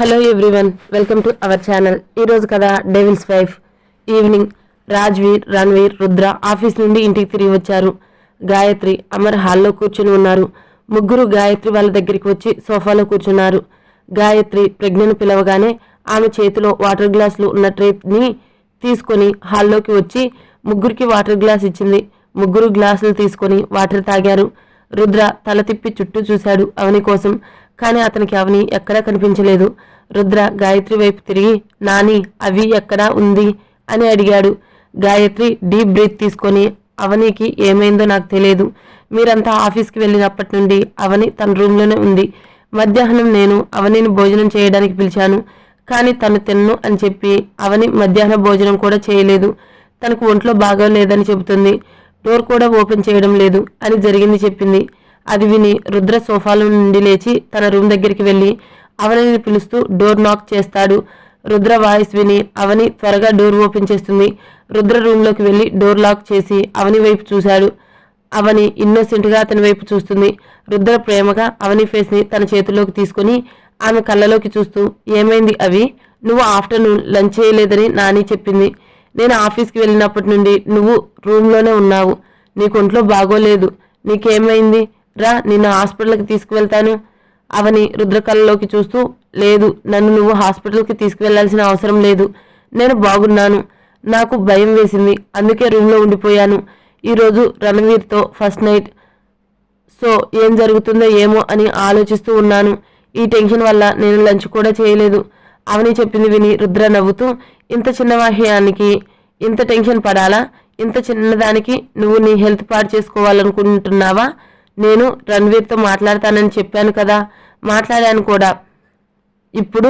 Hello everyone, welcome to our channel. ఈరోజు కథ devil's wife. Evening Rajveer, Ranveer, Rudra office నుండి ఇంటికి తిరిగి వచ్చారు. గాయత్రి, అమర్ హాల్లో కూర్చుని ఉన్నారు. ముగ్గురు గాయత్రి వాళ్ళ దగ్గరికి వచ్చి సోఫాలో కూర్చున్నారు. గాయత్రి ప్రజ్ఞను పిలవగానే ఆమె చేతిలో వాటర్ గ్లాసులు ఉన్న ట్రేని తీసుకొని హాల్లోకి వచ్చి ముగ్గురికి వాటర్ గ్లాస్ ఇచ్చింది. ముగ్గురు గ్లాసులు తీసుకొని వాటర్ తాగారు. రుద్ర తల తిప్పి చుట్టూ చూశాడు అవని కోసం. కానీ అతనికి అవని ఎక్కడా కనిపించలేదు. రుద్ర గాయత్రి వైపు తిరిగి, నాని అవి ఎక్కడా ఉంది అని అడిగాడు. గాయత్రి డీప్ బ్రీత్ తీసుకొని, అవనికి ఏమైందో నాకు తెలియదు. మీరంతా ఆఫీస్కి వెళ్ళినప్పటి నుండి అవని తన రూమ్లోనే ఉంది. మధ్యాహ్నం నేను అవనిని భోజనం చేయడానికి పిలిచాను. కానీ తను తిన్ను అని చెప్పి అవని మధ్యాహ్న భోజనం కూడా చేయలేదు. తనకు ఒంట్లో బాగోలేదని చెబుతుంది. డోర్ కూడా ఓపెన్ చేయడం లేదు అని జరిగింది చెప్పింది. అది విని రుద్ర సోఫాలో నుండి లేచి తన రూమ్ దగ్గరికి వెళ్ళి అవనిని పిలుస్తూ డోర్ నాక్ చేస్తాడు. రుద్ర వాయిస్ విని అవని త్వరగా డోర్ ఓపెన్ చేస్తుంది. రుద్ర రూమ్లోకి వెళ్ళి డోర్ లాక్ చేసి అవని వైపు చూశాడు. అవని ఇన్నోసెంట్గా అతని వైపు చూస్తుంది. రుద్ర ప్రేమగా అవని ఫేస్ని తన చేతుల్లోకి తీసుకుని ఆమె కళ్ళలోకి చూస్తూ, ఏమైంది అవి? నువ్వు ఆఫ్టర్నూన్ లంచ్ చేయలేదని నాని చెప్పింది. నేను ఆఫీస్కి వెళ్ళినప్పటి నుండి నువ్వు రూమ్లోనే ఉన్నావు. నీకు ఒంట్లో బాగోలేదు. నీకేమైంది? రా, నిన్ను హాస్పిటల్కి తీసుకువెళ్తాను. అవని రుద్ర కళ్ళలోకి చూస్తూ, లేదు, నన్ను నువ్వు హాస్పిటల్కి తీసుకువెళ్లాల్సిన అవసరం లేదు. నేను బాగున్నాను. నాకు భయం వేసింది, అందుకే రూమ్లో ఉండిపోయాను. ఈరోజు రణవీర్తో ఫస్ట్ నైట్. సో ఏం జరుగుతుందో ఏమో అని ఆలోచిస్తూ ఉన్నాను. ఈ టెన్షన్ వల్ల నేను లంచ్ కూడా చేయలేదు. అవని చెప్పింది విని రుద్ర నవ్వుతూ, ఇంత చిన్న విషయానికి ఇంత టెన్షన్ పడాలా? ఇంత చిన్నదానికి నువ్వు నీ హెల్త్ పాడు చేసుకోవాలనుకుంటున్నావా? నేను రణ్వీర్తో మాట్లాడతానని చెప్పాను కదా, మాట్లాడాను కూడా. ఇప్పుడు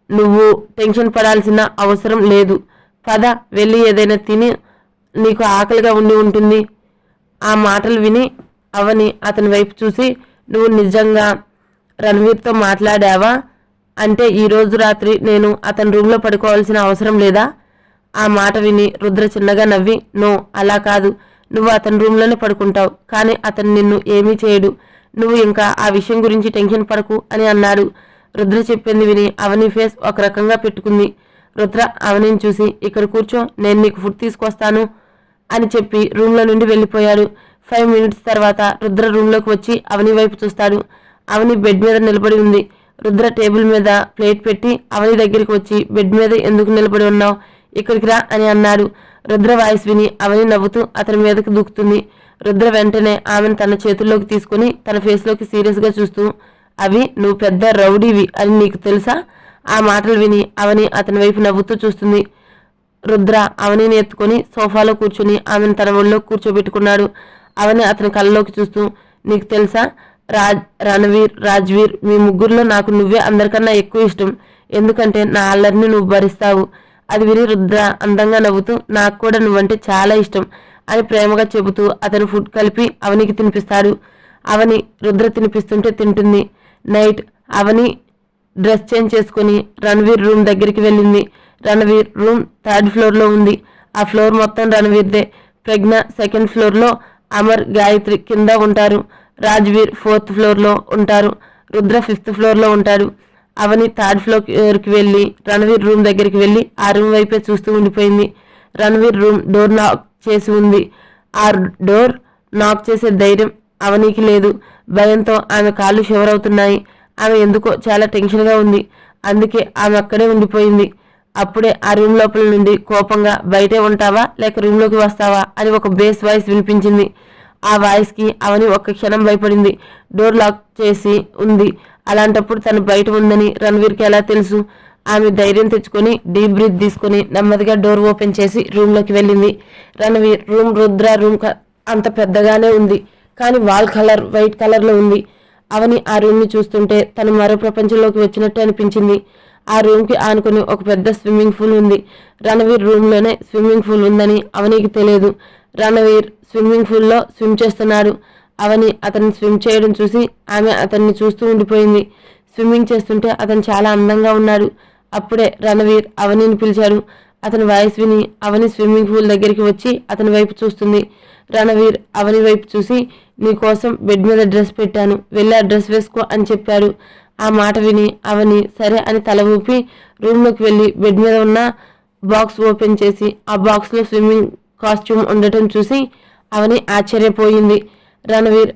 నువ్వు టెన్షన్ పడాల్సిన అవసరం లేదు. పద, వెళ్ళి ఏదైనా తిని, నీకు ఆకలిగా ఉండి ఉంటుంది. ఆ మాటలు విని అవని అతని వైపు చూసి, నువ్వు నిజంగా రణ్వీర్తో మాట్లాడావా? అంటే ఈరోజు రాత్రి నేను అతని రూమ్లో పడుకోవాల్సిన అవసరం లేదా? ఆ మాట విని రుద్ర చిన్నగా నవ్వి, నో, అలా కాదు. నువ్వు అతని రూమ్లోనే పడుకుంటావు, కానీ అతను నిన్ను ఏమీ చేయడు. నువ్వు ఇంకా ఆ విషయం గురించి టెన్షన్ పడకు అని అన్నాడు. రుద్ర చెప్పింది విని అవని ఫేస్ ఒక రకంగా పెట్టుకుంది. రుద్ర అవనిని చూసి, ఇక్కడ కూర్చో, నేను నీకు ఫుడ్ తీసుకొస్తాను అని చెప్పి రూమ్లో నుండి వెళ్ళిపోయాడు. 5 మినిట్స్ తర్వాత రుద్ర రూమ్లోకి వచ్చి అవని వైపు చూస్తాడు. అవని బెడ్ మీద నిలబడి ఉంది. రుద్ర టేబుల్ మీద ప్లేట్ పెట్టి అవని దగ్గరికి వచ్చి, బెడ్ మీద ఎందుకు నిలబడి ఉన్నావు? ఇక్కడికి రా అని అన్నాడు. రుద్ర వాయిస్ విని అవని నవ్వుతూ అతని మీదకి దూకుతుంది. రుద్ర వెంటనే ఆమెను తన చేతుల్లోకి తీసుకుని తన ఫేస్లోకి సీరియస్గా చూస్తూ, అవి నువ్వు పెద్ద రౌడీవి అని నీకు తెలుసా? ఆ మాటలు విని అవని అతని వైపు నవ్వుతూ చూస్తుంది. రుద్ర అవనిని ఎత్తుకొని సోఫాలో కూర్చుని ఆమెను తన ఒళ్ళో కూర్చోబెట్టుకున్నాడు. అవని అతని కళ్ళలోకి చూస్తూ, నీకు తెలుసా రణవీర్, రాజ్వీర్, మీ ముగ్గురులో నాకు నువ్వే అందరికన్నా ఎక్కువ ఇష్టం. ఎందుకంటే నా అల్లరిని నువ్వు భరిస్తావు. అది విని రుద్ర అందంగా నవ్వుతూ, నాకు కూడా నువ్వంటే చాలా ఇష్టం అని ప్రేమగా చెబుతూ అతను ఫుడ్ కలిపి అవనికి తినిపిస్తాడు. అవని రుద్ర తినిపిస్తుంటే తింటుంది. నైట్ అవని డ్రెస్ చేంజ్ చేసుకుని రణవీర్ రూమ్ దగ్గరికి వెళ్ళింది. రణవీర్ రూమ్ 3rd ఫ్లోర్లో ఉంది. ఆ ఫ్లోర్ మొత్తం రణవీర్దే. ప్రజ్ఞ 2nd ఫ్లోర్లో, అమర్, గాయత్రి కింద ఉంటారు. రాజ్వీర్ 4th ఫ్లోర్లో ఉంటారు. రుద్ర 5th ఫ్లోర్లో ఉంటాడు. అవని 3rd ఫ్లోర్కి వెళ్ళి రణవీర్ రూమ్ దగ్గరికి వెళ్ళి ఆ రూమ్ వైపే చూస్తూ ఉండిపోయింది. రణవీర్ రూమ్ డోర్ నాక్ చేసి ఉంది. ఆ డోర్ నాక్ చేసే ధైర్యం అవనికి లేదు. భయంతో ఆమె కాళ్ళు షివర్ అవుతున్నాయి. ఆమె ఎందుకో చాలా టెన్షన్గా ఉంది. అందుకే ఆమె అక్కడే ఉండిపోయింది. అప్పుడే ఆ రూమ్ లోపల నుండి కోపంగా, బయటే ఉంటావా లేక రూమ్లోకి వస్తావా అని ఒక బేస్ వాయిస్ వినిపించింది. ఆ వాయిస్కి అవని ఒక్క క్షణం భయపడింది. డోర్ లాక్ చేసి ఉంది. అలాంటప్పుడు తను బయట ఉందని రణవీర్కి ఎలా తెలుసు? ఆమె ధైర్యం తెచ్చుకొని డీప్ బ్రీత్ తీసుకొని నెమ్మదిగా డోర్ ఓపెన్ చేసి రూమ్లోకి వెళ్ళింది. రణవీర్ రూమ్ రుద్ర రూమ్ అంత పెద్దగానే ఉంది, కానీ వాల్ కలర్ వైట్ కలర్లో ఉంది. అవని ఆ రూమ్ని చూస్తుంటే తను మరో ప్రపంచంలోకి వచ్చినట్టు అనిపించింది. ఆ రూమ్కి ఆనుకొని ఒక పెద్ద స్విమ్మింగ్ పూల్ ఉంది. రణవీర్ రూమ్లోనే స్విమ్మింగ్ పూల్ ఉందని అవనికి తెలియదు. రణవీర్ స్విమ్మింగ్ పూల్లో స్విమ్ చేస్తున్నాడు. అవని అతన్ని స్విమ్ చేయడం చూసి ఆమె అతన్ని చూస్తూ ఉండిపోయింది. స్విమ్మింగ్ చేస్తుంటే అతను చాలా అందంగా ఉన్నాడు. అప్పుడే రణవీర్ అవనిని పిలిచాడు. అతని వాయిస్ విని అవని స్విమ్మింగ్ పూల్ దగ్గరికి వచ్చి అతని వైపు చూస్తుంది. రణవీర్ అవని వైపు చూసి, నీ కోసం బెడ్ మీద డ్రెస్ పెట్టాను, వెళ్ళి ఆ డ్రెస్ వేసుకో అని చెప్పాడు. ఆ మాట విని అవని సరే అని తల ఊపి రూమ్లోకి వెళ్ళి బెడ్ మీద ఉన్న బాక్స్ ఓపెన్ చేసి ఆ బాక్స్లో స్విమ్మింగ్ కాస్ట్యూమ్ ఉండటం చూసి అవని ఆశ్చర్యపోయింది. రణవీర్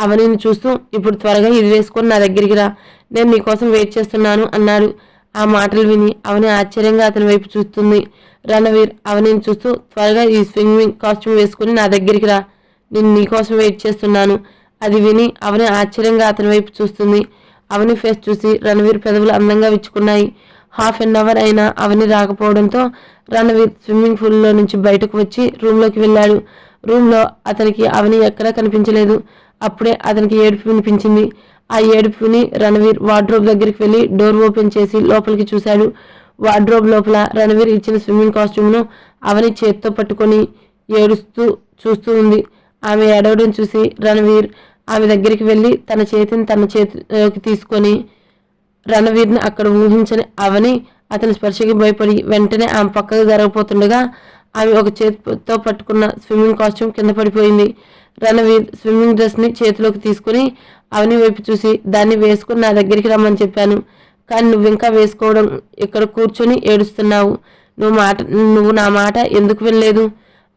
అవనిని చూస్తూ ఇప్పుడు త్వరగా ఇది వేసుకొని నా దగ్గరికి రా, నేను నీకోసం వెయిట్ చేస్తున్నాను అన్నాడు. ఆ మాటలు విని అవని ఆశ్చర్యంగా అతని వైపు చూస్తుంది. రణవీర్ అవనిని చూస్తూ త్వరగా ఈ స్విమ్మింగ్ కాస్ట్యూమ్ వేసుకుని నా దగ్గరికి రా, నేను నీకోసం వెయిట్ చేస్తున్నాను. అది విని అవని ఆశ్చర్యంగా అతని వైపు చూస్తుంది. అవని ఫేస్ చూసి రణవీర్ పెదవులు అందంగా విచ్చుకున్నాయి. హాఫ్ అన్ అవర్ అయినా అవని రాకపోవడంతో రణవీర్ స్విమ్మింగ్ పూల్లో నుంచి బయటకు వచ్చి రూమ్లోకి వెళ్ళాడు. రూమ్లో అతనికి అవని ఎక్కడా కనిపించలేదు. అప్పుడే అతనికి ఏడుపు వినిపించింది. ఆ ఏడుపుని రణవీర్ వార్డ్రోబ్ దగ్గరికి వెళ్ళి డోర్ ఓపెన్ చేసి లోపలికి చూశాడు. వార్డ్రోబ్ లోపల రణవీర్ ఇచ్చిన స్విమ్మింగ్ కాస్ట్యూమ్ను అవని చేతితో పట్టుకొని ఏడుస్తూ చూస్తూ ఉంది. ఆమె ఏడవడం చూసి రణవీర్ ఆమె దగ్గరికి వెళ్ళి తన చేతిలోకి తీసుకొని రణవీర్ని అక్కడ ఊహించని అవని అతని స్పర్శకి భయపడి వెంటనే ఆమె పక్కకు జరగపోతుండగా ఆమె ఒక చేతితో పట్టుకున్న స్విమ్మింగ్ కాస్ట్యూమ్ కింద పడిపోయింది. రణవీర్ స్విమ్మింగ్ డ్రెస్ని చేతిలోకి తీసుకుని అవని వైపు చూసి దాన్ని వేసుకుని నా దగ్గరికి రమ్మని చెప్పాను, కానీ నువ్వు ఇంకా వేసుకోవడం ఇక్కడ కూర్చొని ఏడుస్తున్నావు. నువ్వు నా మాట ఎందుకు వినలేదు?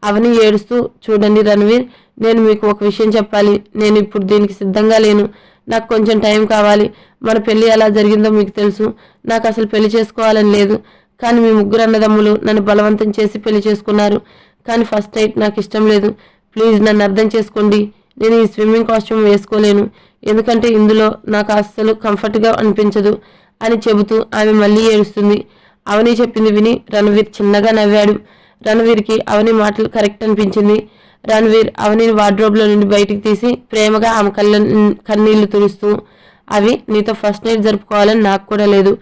అవని ఏడుస్తూ చూడండి రణవీర్, నేను మీకు ఒక విషయం చెప్పాలి. నేను ఇప్పుడు దీనికి సిద్ధంగా లేను. నాకు కొంచెం టైం కావాలి. మన పెళ్ళి ఎలా జరిగిందో మీకు తెలుసు. నాకు అసలు పెళ్లి చేసుకోవాలని లేదు. కానీ మీ ముగ్గురు అన్నదమ్ములు నన్ను బలవంతం చేసి పెళ్లి చేసుకున్నారు. కానీ ఫస్ట్ నైట్ నాకు ఇష్టం లేదు. ప్లీజ్ నన్ను అర్థం చేసుకోండి. నేను ఈ స్విమ్మింగ్ కాస్ట్యూమ్ వేసుకోలేను, ఎందుకంటే ఇందులో నాకు అస్సలు కంఫర్ట్గా అనిపించదు అని చెబుతూ ఆమె మళ్ళీ ఏడుస్తుంది. అవని చెప్పింది విని రణవీర్ చిన్నగా నవ్వాడు. రణవీర్కి అవని మాటలు కరెక్ట్ అనిపించింది. రణవీర్ అవనిని వార్డ్రోబ్లో నుండి బయటికి తీసి ప్రేమగా ఆమె కన్నీళ్లు తుడుస్తూ, అవి నీతో ఫస్ట్ నైట్ జరుపుకోవాలని నాకు కూడా లేదు.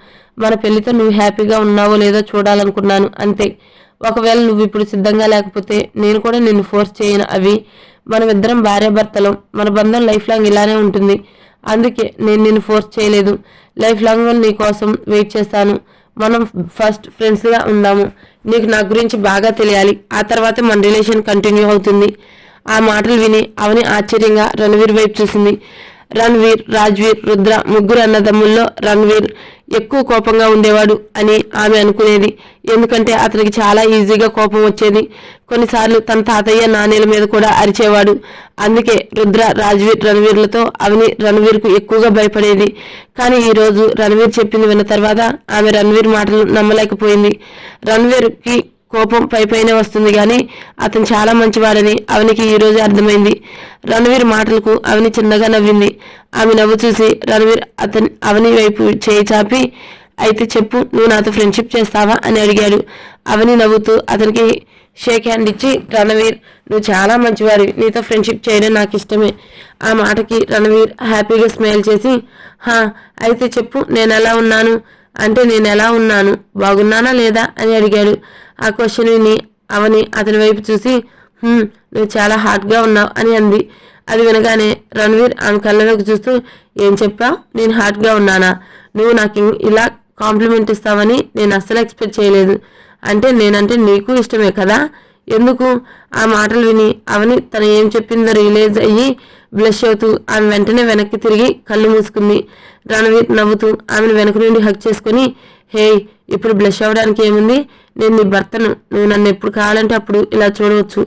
మన పెళ్లితో నువ్వు హ్యాపీగా ఉన్నావో లేదో చూడాలనుకున్నాను, అంతే. ఒకవేళ నువ్వు ఇప్పుడు సిద్ధంగా లేకపోతే నేను కూడా నిన్ను ఫోర్స్ చేయను. అవి మనమిద్దరం భార్యాభర్తలం. మన బంధం లైఫ్ లాంగ్ ఇలానే ఉంటుంది. అందుకే నేను నిన్ను ఫోర్స్ చేయలేదు. లైఫ్ లాంగ్ నీ కోసం వెయిట్ చేస్తాను. మనం ఫస్ట్ ఫ్రెండ్స్గా ఉందాము. నీకు నా గురించి బాగా తెలియాలి. ఆ తర్వాతే మన రిలేషన్ కంటిన్యూ అవుతుంది. ఆ మాటలు విని అవని ఆశ్చర్యంగా రణవీర్ వైపు చూసింది. రణవీర్, రాజ్వీర్, రుద్ర ముగ్గురు అన్నదమ్ముల్లో రణవీర్ ఎక్కువ కోపంగా ఉండేవాడు అని ఆమె అనుకునేది. ఎందుకంటే అతనికి చాలా ఈజీగా కోపం వచ్చేది. కొన్నిసార్లు తన తాతయ్య నాన్నల మీద కూడా అరిచేవాడు. అందుకే రుద్ర, రాజ్వీర్, రణవీర్లతో అవని రణవీర్కు ఎక్కువగా భయపడేది. కానీ ఈరోజు రణవీర్ చెప్పింది విన్న తర్వాత ఆమె రణవీర్ మాటలు నమ్మలేకపోయింది. రణవీర్కి కోపం పైపైనే వస్తుంది కానీ అతను చాలా మంచివాడని అవనికి ఈరోజు అర్థమైంది. రణవీర్ మాటలకు అవని చిన్నగా నవ్వింది. ఆమె నవ్వు చూసి రణవీర్ అవని వైపు చేయి చాపి, అయితే చెప్పు, నువ్వు నాతో ఫ్రెండ్షిప్ చేస్తావా అని అడిగాడు. అవని నవ్వుతూ అతనికి షేక్ హ్యాండ్ ఇచ్చి, రణవీర్, నువ్వు చాలా మంచివాడివి, నీతో ఫ్రెండ్షిప్ చేయడం నాకు ఇష్టమే. ఆ మాటకి రణవీర్ హ్యాపీగా స్మైల్ చేసి, అయితే చెప్పు, నేను ఎలా ఉన్నాను అంటే నేను ఎలా ఉన్నాను, బాగున్నానా లేదా అని అడిగాడు. ఆ క్వశ్చన్ విని అవని అతని వైపు చూసి, నువ్వు చాలా హాట్గా ఉన్నావు అని అంది. అది వినగానే రణవీర్ ఆమె కళ్ళలోకి చూస్తూ, ఏం చెప్పావు? నేను హాట్గా ఉన్నానా? నువ్వు నాకు ఇలా కాంప్లిమెంట్ ఇస్తావని నేను అస్సలు ఎక్స్పెక్ట్ చేయలేదు. అంటే నేనంటే నీకు ఇష్టమే కదా? ఎందుకు? ఆ మాటలు విని అవని తను ఏం చెప్పిందో రియలైజ్ అయ్యి బ్లష్ అవుతూ ఆమె వెంటనే వెనక్కి తిరిగి కళ్ళు మూసుకుంది. రణవీర్ నవ్వుతూ ఆమెను వెనక నుండి హక్ చేసుకుని, హే, ఇప్పుడు బ్లష్ అవ్వడానికి ఏముంది? నేను నీ భర్తను. నువ్వు నన్ను ఎప్పుడు కావాలంటే అప్పుడు ఇలా చూడవచ్చు.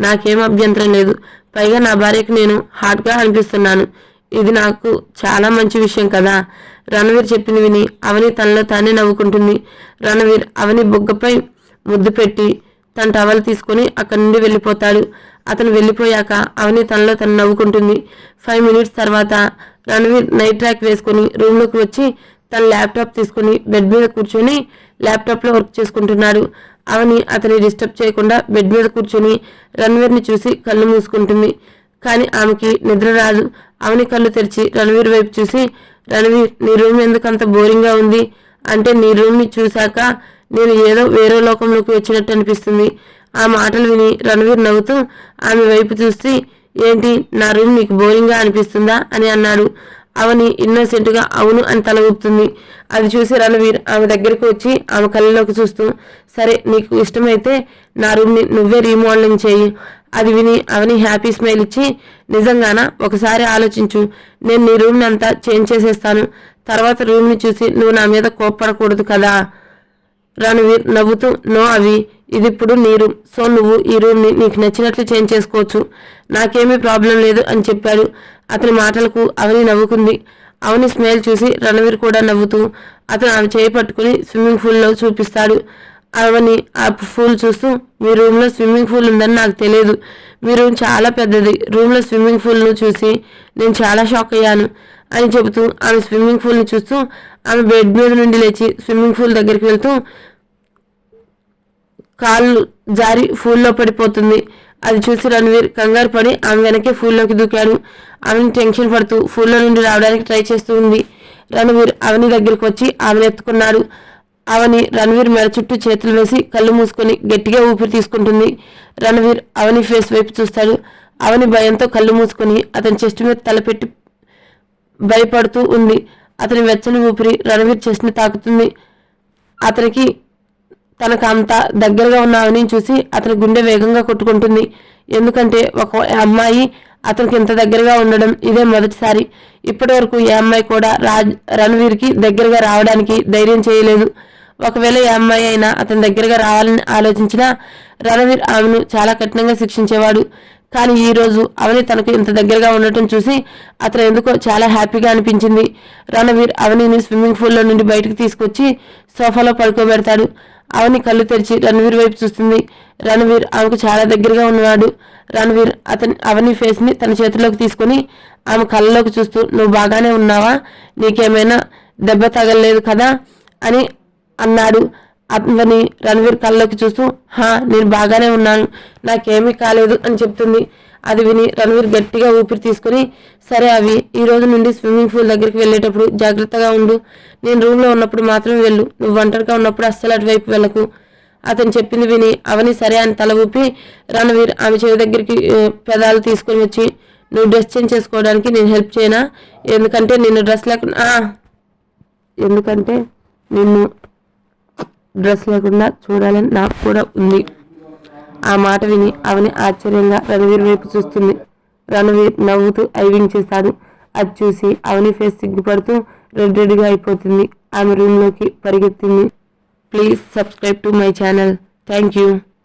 నాకేం అభ్యంతరం లేదు. పైగా నా భార్యకు నేను హాట్గా అనిపిస్తున్నాను. ఇది నాకు చాలా మంచి విషయం కదా. రణవీర్ చెప్పింది విని అవని తనలో తానే నవ్వుకుంటుంది. రణవీర్ అవని బొగ్గపై ముద్దు పెట్టి తన టవల్ తీసుకొని అక్కడి నుండి వెళ్ళిపోతాడు. అతను వెళ్ళిపోయాక అవని తనలో తను నవ్వుకుంటుంది. 5 minutes తర్వాత రణవీర్ నైట్ ట్రాక్ వేసుకుని రూమ్లోకి వచ్చి తన ల్యాప్టాప్ తీసుకుని బెడ్ మీద కూర్చొని ల్యాప్టాప్లో వర్క్ చేసుకుంటున్నాడు. అవని అతని డిస్టర్బ్ చేయకుండా బెడ్ మీద కూర్చొని రణవీర్ని చూసి కళ్ళు మూసుకుంటుంది. కానీ ఆమెకి నిద్ర రాదు. అవని కళ్ళు తెరిచి రణవీర్ వైపు చూసి, రణవీర్, నీ రూమ్ ఎందుకు అంత బోరింగ్గా ఉంది? అంటే నీ రూమ్ని చూశాక నేను ఏదో వేరే లోకంలోకి వచ్చినట్టు అనిపిస్తుంది. ఆ మాటలు విని రణవీర్ నవ్వుతూ ఆమె వైపు చూసి, ఏంటి, నా రూమ్ నీకు బోరింగ్గా అనిపిస్తుందా అని అన్నాడు. అవని ఇన్నోసెంట్గా అవును అని తల ఊపుతుంది. అది చూసి రణవీర్ ఆమె దగ్గరికి వచ్చి ఆమె కళ్ళలోకి చూస్తూ, సరే నీకు ఇష్టమైతే నా రూమ్ని నువ్వే రీమోడలింగ్ చేయి. అది విని అవని హ్యాపీ స్మైల్ ఇచ్చి, నిజంగానా? ఒకసారి ఆలోచించు, నేను నీ రూమ్ని అంతా చేంజ్ చేసేస్తాను. తర్వాత రూమ్ని చూసి నువ్వు నా మీద కోప్పడకూడదు కదా. రణవీర్ నవ్వుతూ, నో అవి, ఇది ఇప్పుడు నీ రూమ్, సో నువ్వు ఈ రూమ్ని నీకు నచ్చినట్లు చేంజ్ చేసుకోవచ్చు, నాకేమీ ప్రాబ్లం లేదు అని చెప్పాడు. అతని మాటలకు అవని నవ్వుకుంది. అవని స్మైల్ చూసి రణవీర్ కూడా నవ్వుతూ అతను ఆమె చేయి పట్టుకుని స్విమ్మింగ్ పూల్లో చూపిస్తాడు. అవని ఆ పూల్ చూస్తూ, మీ రూమ్లో స్విమ్మింగ్ పూల్ ఉందని నాకు తెలియదు, మీ రూమ్ చాలా పెద్దది, రూమ్లో స్విమ్మింగ్ పూల్ను చూసి నేను చాలా షాక్ అయ్యాను అని చెబుతూ ఆమె స్విమ్మింగ్ పూల్ని చూస్తూ ఆమె బెడ్ మీద నుండి లేచి స్విమ్మింగ్ పూల్ దగ్గరికి వెళ్తూ కాళ్ళు జారి పూల్లో పడిపోతుంది. అది చూసి రణవీర్ కంగారు పడి ఆమె వెనకే పూల్లోకి దూకాడు. ఆమెను టెన్షన్ పడుతూ పూల్లో నుండి రావడానికి ట్రై చేస్తూ ఉంది. రణవీర్ అవని దగ్గరికి వచ్చి ఆమెను ఎత్తుకున్నాడు. అవని రణవీర్ మెడ చుట్టూ చేతులు వేసి కళ్ళు మూసుకొని గట్టిగా ఊపిరి తీసుకుంటుంది. రణవీర్ అవని ఫేస్ వైపు చూస్తాడు. అవని భయంతో కళ్ళు మూసుకొని అతని చెస్ట్ మీద తలపెట్టి భయపడుతూ ఉంది. అతని వెచ్చని ఊపిరి రణవీర్ చెస్ట్ని తాకుతుంది. అతనికి తనకు అంత దగ్గరగా ఉన్న అవని చూసి అతని గుండె వేగంగా కొట్టుకుంటుంది. ఎందుకంటే ఒక అమ్మాయి అతనికి ఇంత దగ్గరగా ఉండడం ఇదే మొదటిసారి. ఇప్పటి వరకు ఏ అమ్మాయి కూడా రణవీర్కి దగ్గరగా రావడానికి ధైర్యం చేయలేదు. ఒకవేళ ఏ అమ్మాయి అయినా అతని దగ్గరగా రావాలని ఆలోచించినా రణవీర్ ఆమెను చాలా కఠినంగా శిక్షించేవాడు. కానీ ఈ రోజు అవని తనకు ఇంత దగ్గరగా ఉండటం చూసి అతను ఎందుకో చాలా హ్యాపీగా అనిపించింది. రణవీర్ అవనిని స్విమ్మింగ్ పూల్లో నుండి బయటకు తీసుకొచ్చి సోఫాలో పడుకోబెడతాడు. అవని కళ్ళు తెరిచి రణవీర్ వైపు చూస్తుంది. రణవీర్ ఆమెకు చాలా దగ్గరగా ఉన్నాడు. రణవీర్ అవని ఫేస్ని తన చేతిలోకి తీసుకుని ఆమె కళ్ళలోకి చూస్తూ, నువ్వు బాగానే ఉన్నావా, నీకేమైనా దెబ్బ తగలలేదు కదా అని అన్నాడు. అవని రణవీర్ కళ్ళలోకి చూస్తూ, హా నేను బాగానే ఉన్నాను, నాకేమీ కాలేదు అని చెప్తుంది. అది విని రణవీర్ గట్టిగా ఊపిరి తీసుకుని, సరే అవి, ఈ రోజు నుండి స్విమ్మింగ్ పూల్ దగ్గరికి వెళ్ళేటప్పుడు జాగ్రత్తగా ఉండు, నేను రూమ్లో ఉన్నప్పుడు మాత్రమే వెళ్ళు, నువ్వు ఒంటరిగా ఉన్నప్పుడు అస్సలు అటువైపు వెళ్ళకు. అతను చెప్పింది విని అవని సరే అని తల ఊపి రణవీర్ ఆమె చెవి దగ్గరికి పెదాలు తీసుకొని వచ్చి, నువ్వు డ్రెస్ చేంజ్ చేసుకోవడానికి నేను హెల్ప్ చేయనా? ఎందుకంటే నిన్ను డ్రెస్ లేకుండా చూడాలని నాకు కూడా ఉంది. ఆ మాట విని అవని ఆశ్చర్యంగా రణవీర్ వైపు చూస్తుంది. రణవీర్ నవ్వుతూ ఐవింగ్ చేస్తాడు. అది చూసి అవని ఫేస్ సిగ్గుపడుతూ రెడ్గా అయిపోతుంది. ఆమె రూమ్లోకి పరిగెత్తింది. Please subscribe to my channel. Thank you.